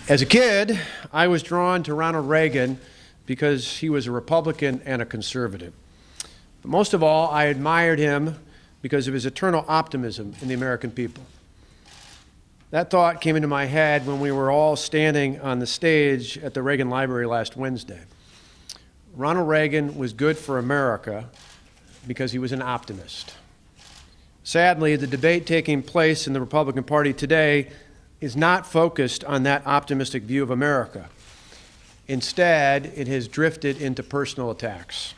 As a kid, I was drawn to Ronald Reagan because he was a Republican and a conservative. But most of all, I admired him because of his eternal optimism in the American people. That thought came into my head when we were all standing on the stage at the Reagan Library last Wednesday. Ronald Reagan was good for America because he was an optimist. Sadly, the debate taking place in the Republican Party today is not focused on that optimistic view of America. Instead, it has drifted into personal attacks.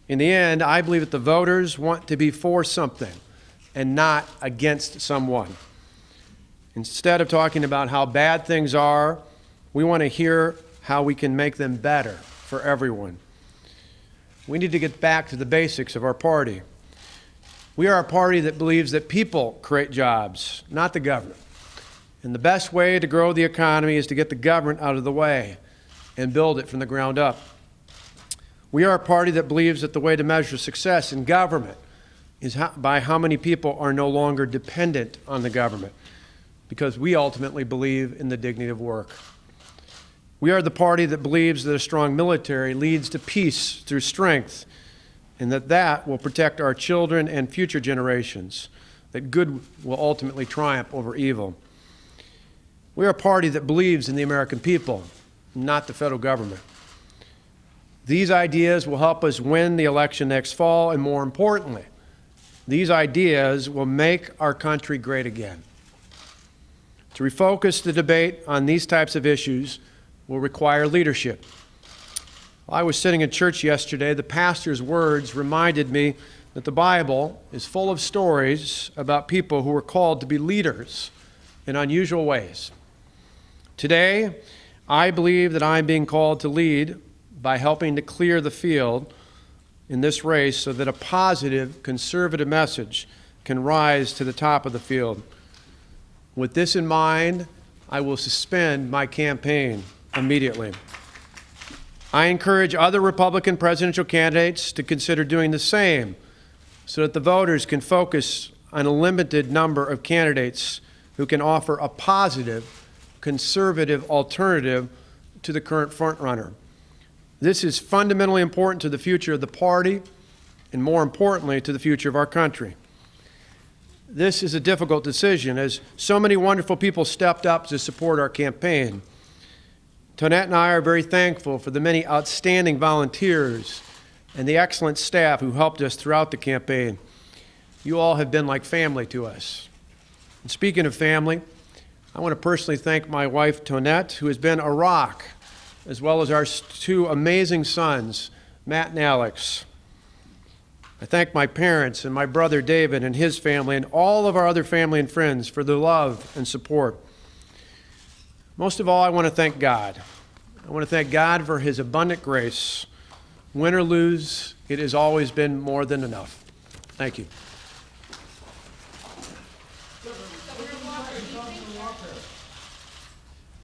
In the end, I believe that the voters want to be for something and not against someone. Instead of talking about how bad things are, we want to hear how we can make them better for everyone. We need to get back to the basics of our party. We are a party that believes that people create jobs, not the government. And the best way to grow the economy is to get the government out of the way and build it from the ground up. We are a party that believes that the way to measure success in government is by how many people are no longer dependent on the government, because we ultimately believe in the dignity of work. We are the party that believes that a strong military leads to peace through strength, and that will protect our children and future generations, that good will ultimately triumph over evil. We are a party that believes in the American people, not the federal government. These ideas will help us win the election next fall, and more importantly, these ideas will make our country great again. To refocus the debate on these types of issues will require leadership. While I was sitting in church yesterday, the pastor's words reminded me that the Bible is full of stories about people who were called to be leaders in unusual ways. Today, I believe that I'm being called to lead by helping to clear the field in this race so that a positive, conservative message can rise to the top of the field. With this in mind, I will suspend my campaign immediately. I encourage other Republican presidential candidates to consider doing the same so that the voters can focus on a limited number of candidates who can offer a positive, conservative alternative to the current frontrunner. This is fundamentally important to the future of the party and, more importantly, to the future of our country. This is a difficult decision, as so many wonderful people stepped up to support our campaign. Tonette and I are very thankful for the many outstanding volunteers and the excellent staff who helped us throughout the campaign. You all have been like family to us. And speaking of family, I want to personally thank my wife, Tonette, who has been a rock, as well as our two amazing sons, Matt and Alex. I thank my parents and my brother David and his family and all of our other family and friends for their love and support. Most of all, I want to thank God. I want to thank God for His abundant grace. Win or lose, it has always been more than enough. Thank you.